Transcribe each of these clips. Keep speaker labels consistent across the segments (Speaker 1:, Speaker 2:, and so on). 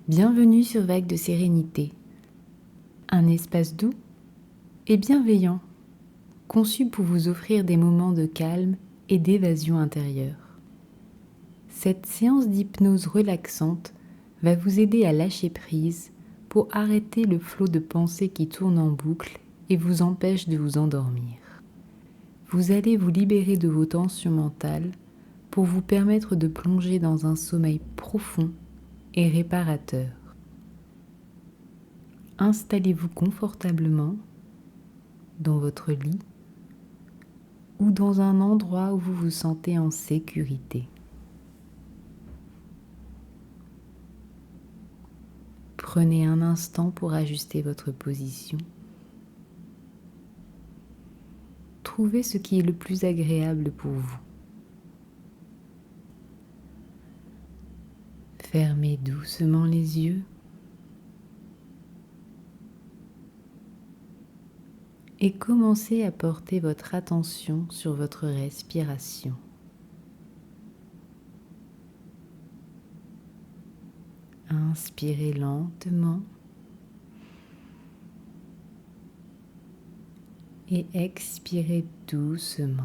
Speaker 1: Bienvenue sur Vague de Sérénité, un espace doux et bienveillant, conçu pour vous offrir des moments de calme et d'évasion intérieure. Cette séance d'hypnose relaxante va vous aider à lâcher prise pour arrêter le flot de pensées qui tourne en boucle et vous empêche de vous endormir. Vous allez vous libérer de vos tensions mentales pour vous permettre de plonger dans un sommeil profond et réparateur. Installez-vous confortablement dans votre lit ou dans un endroit où vous vous sentez en sécurité. Prenez un instant pour ajuster votre position. Trouvez ce qui est le plus agréable pour vous. Fermez doucement les yeux et commencez à porter votre attention sur votre respiration. Inspirez lentement et expirez doucement.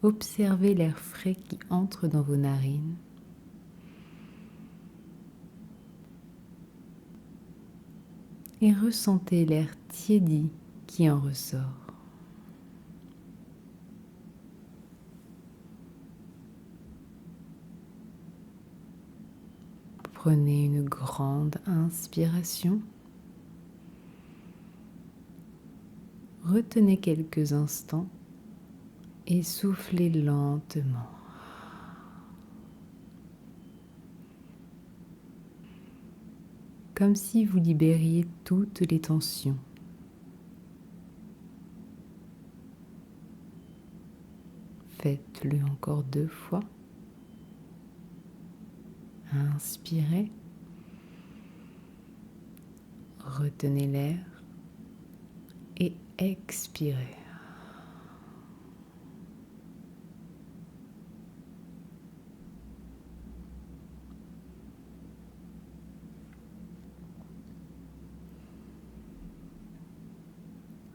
Speaker 1: Observez l'air frais qui entre dans vos narines et ressentez l'air tiédi qui en ressort. Prenez une grande inspiration. Retenez quelques instants et soufflez lentement. Comme si vous libériez toutes les tensions. Faites-le encore 2 fois. Inspirez. Retenez l'air et expirez.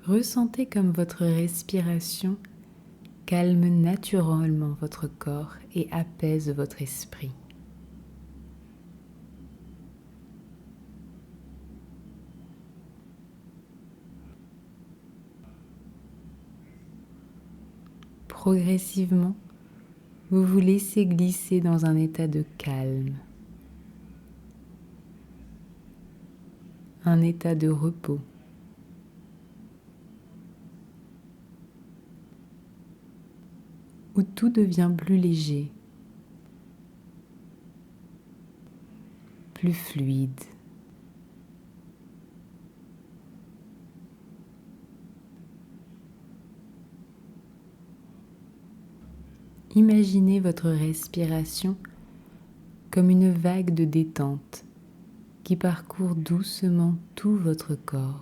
Speaker 1: Ressentez comme votre respiration calme naturellement votre corps et apaise votre esprit. Progressivement, vous vous laissez glisser dans un état de calme, un état de repos. Où tout devient plus léger, plus fluide. Imaginez votre respiration comme une vague de détente qui parcourt doucement tout votre corps.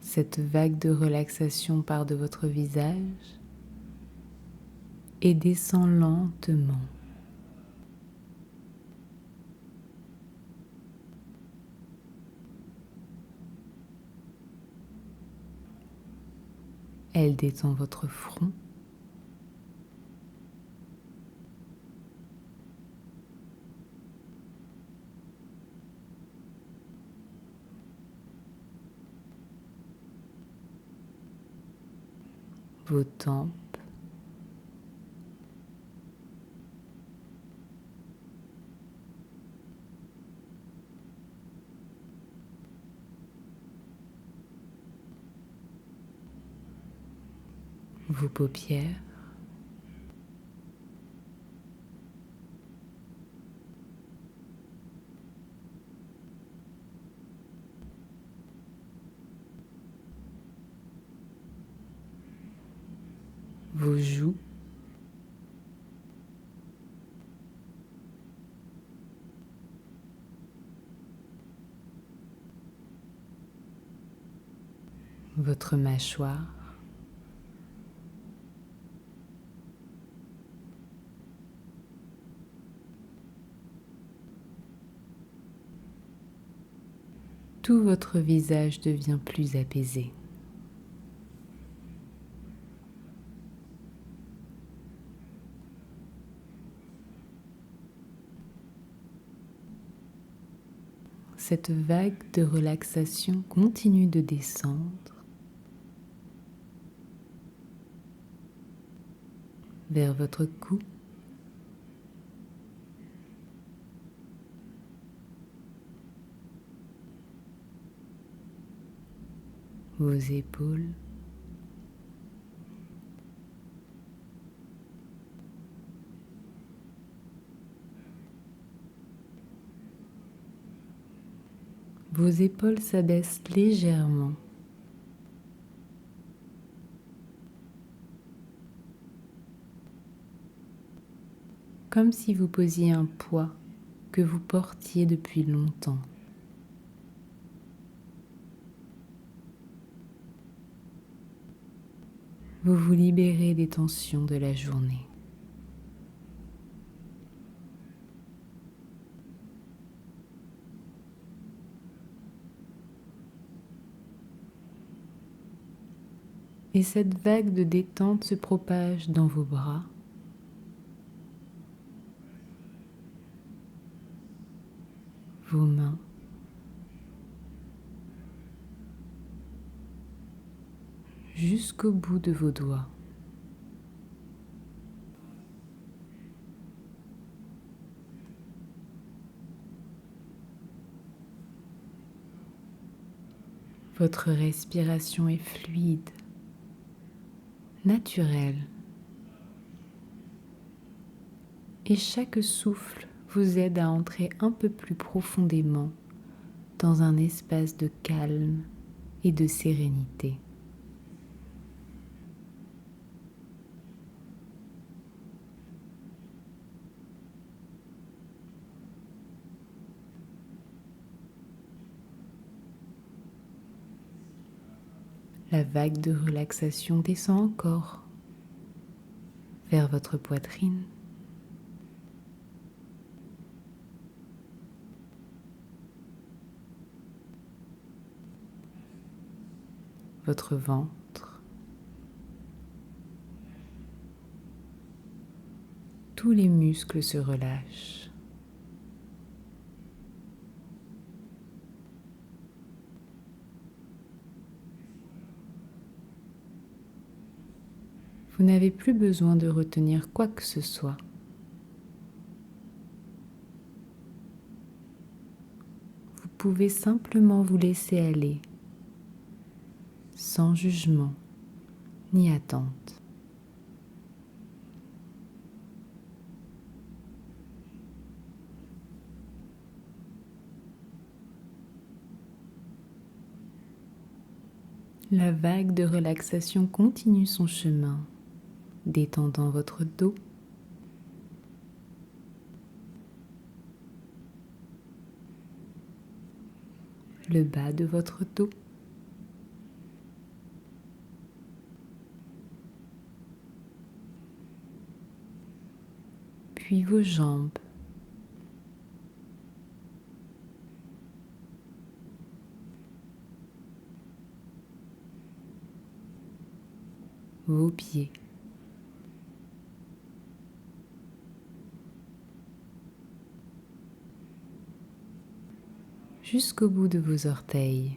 Speaker 1: Cette vague de relaxation part de votre visage et descend lentement. Elle détend votre front, vos tempes, vos paupières, vos joues, votre mâchoire, tout votre visage devient plus apaisé. Cette vague de relaxation continue de descendre vers votre cou, vos épaules, vos épaules s'abaissent légèrement. Comme si vous posiez un poids que vous portiez depuis longtemps. Vous vous libérez des tensions de la journée. Et cette vague de détente se propage dans vos bras, vos mains, jusqu'au bout de vos doigts. Votre respiration est fluide, naturelle, et chaque souffle vous aide à entrer un peu plus profondément dans un espace de calme et de sérénité. La vague de relaxation descend encore vers votre poitrine, votre ventre, tous les muscles se relâchent. Vous n'avez plus besoin de retenir quoi que ce soit. Vous pouvez simplement vous laisser aller, sans jugement ni attente. La vague de relaxation continue son chemin, détendant votre dos, le bas de votre dos, puis vos jambes, vos pieds, jusqu'au bout de vos orteils.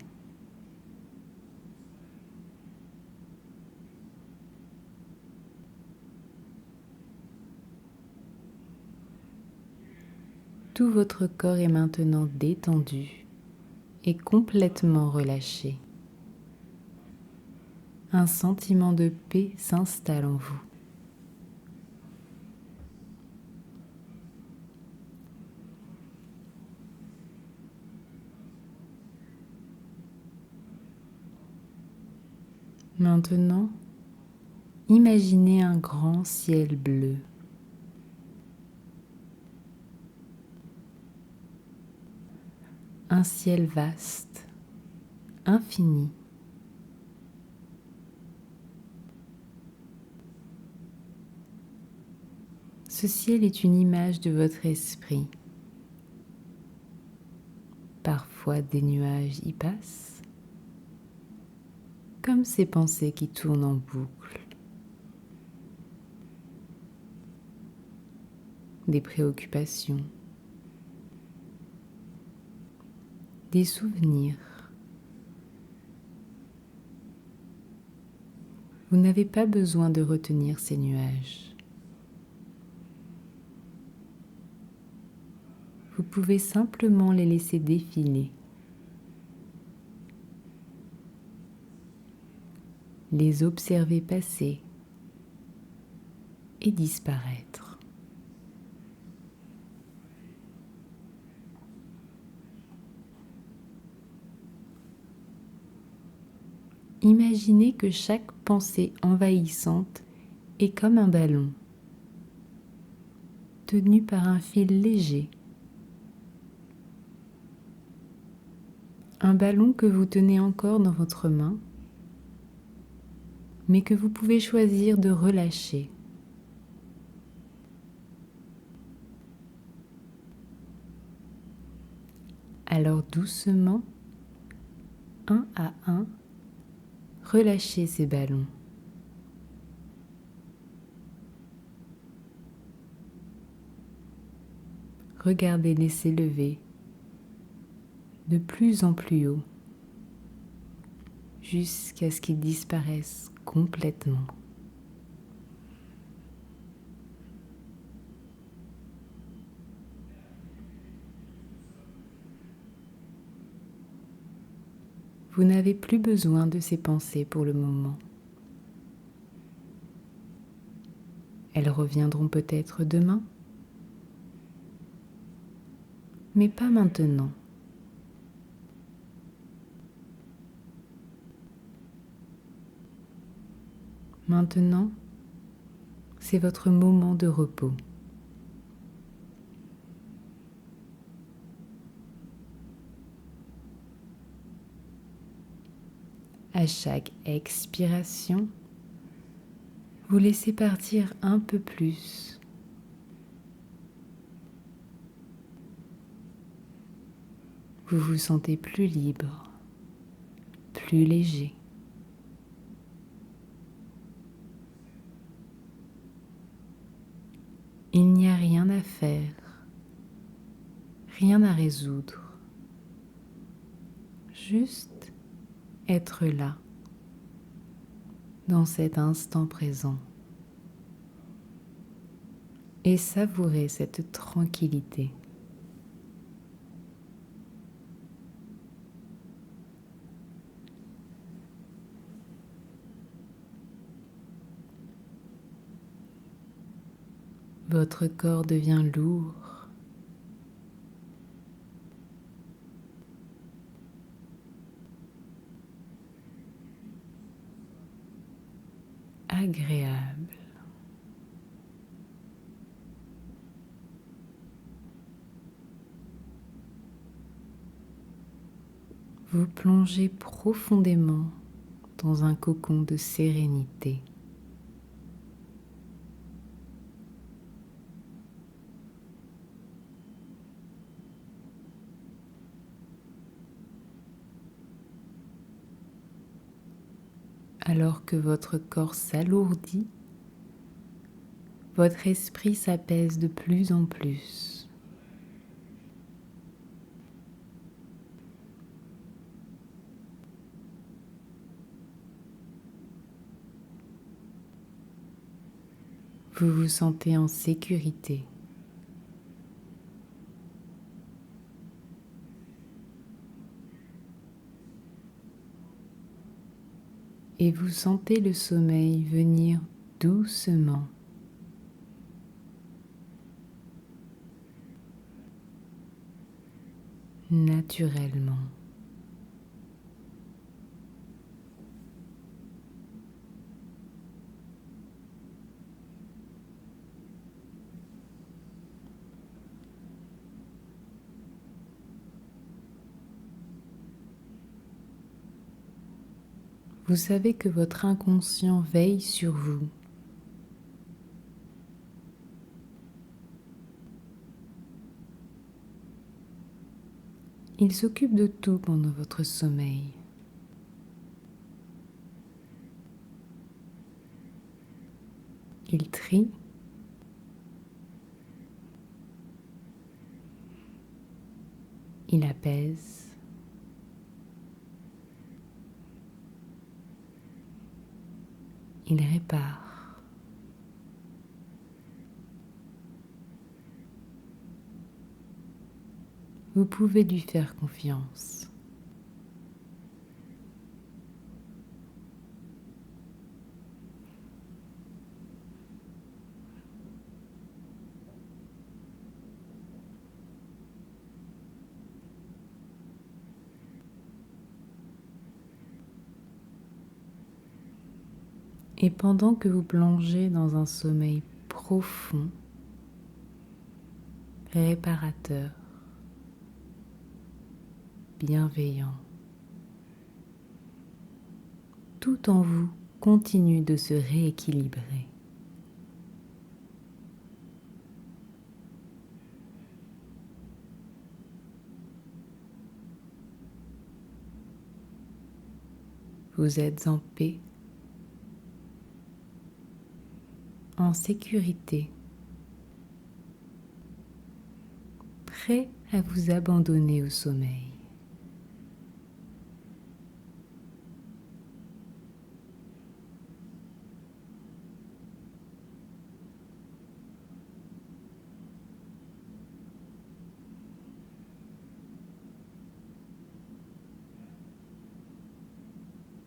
Speaker 1: Tout votre corps est maintenant détendu et complètement relâché. Un sentiment de paix s'installe en vous. Maintenant, imaginez un grand ciel bleu. Un ciel vaste, infini, Ce ciel est une image de votre esprit. Parfois des nuages y passent, comme ces pensées qui tournent en boucle. Des préoccupations, des souvenirs. Vous n'avez pas besoin de retenir ces nuages. Vous pouvez simplement les laisser défiler, les observer passer et disparaître. Imaginez que chaque pensée envahissante est comme un ballon, tenu par un fil léger. Un ballon que vous tenez encore dans votre main, mais que vous pouvez choisir de relâcher. Alors doucement, un à un, relâchez ces ballons. Regardez-les s'élever de plus en plus haut, jusqu'à ce qu'ils disparaissent complètement. Vous n'avez plus besoin de ces pensées pour le moment. Elles reviendront peut-être demain, mais pas maintenant. Maintenant, c'est votre moment de repos. À chaque expiration, vous laissez partir un peu plus. Vous vous sentez plus libre, plus léger. Il n'y a rien à faire, rien à résoudre. Juste être là, dans cet instant présent, et savourer cette tranquillité. Votre corps devient lourd, agréable. Vous plongez profondément dans un cocon de sérénité. Alors que votre corps s'alourdit, votre esprit s'apaise de plus en plus. Vous vous sentez en sécurité. Et vous sentez le sommeil venir doucement. Naturellement. Vous savez que votre inconscient veille sur vous. Il s'occupe de tout pendant votre sommeil. Il trie, il apaise, il répare. Vous pouvez lui faire confiance. Et pendant que vous plongez dans un sommeil profond, réparateur, bienveillant, tout en vous continue de se rééquilibrer. Vous êtes en paix, en sécurité, prêt à vous abandonner au sommeil.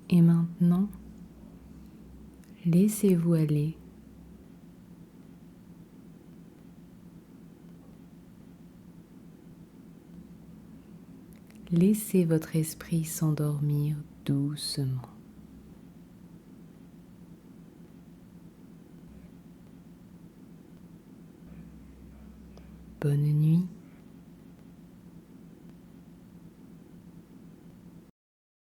Speaker 1: Et maintenant, laissez-vous aller. Laissez votre esprit s'endormir doucement. Bonne nuit.